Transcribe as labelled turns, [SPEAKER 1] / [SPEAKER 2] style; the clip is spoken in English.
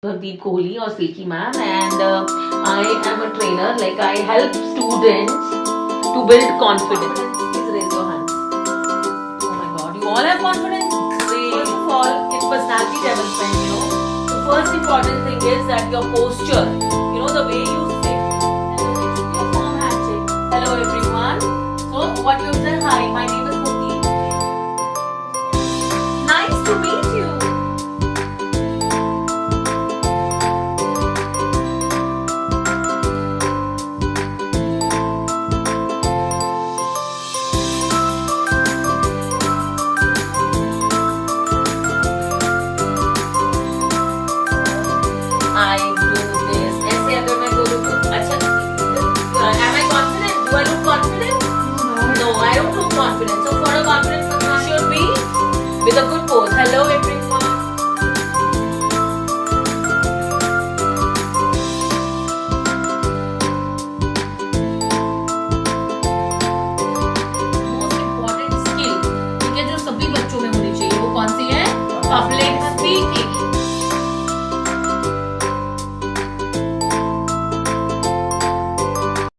[SPEAKER 1] Kohli or Silky ma'am, and I am a trainer. Like I help students to build confidence. Please raise your hands. Oh my God, you all have confidence. First of all, in personality development, the first important thing is that your posture. The way you sit. Hello, it should be a firm handshake. Hello everyone. So what you say? Hi, my name is Moga. Nice to meet you. I do this. ऐसे अगर मैं बोलूँ तो अच्छा am I confident? Do I look confident? No, I don't look confident. So for a confident person, you should be with a good pose. Hello everyone. Most important skill, ठीक है, जो सभी बच्चों में होनी चाहिए, वो कौन सी है? Public speaking.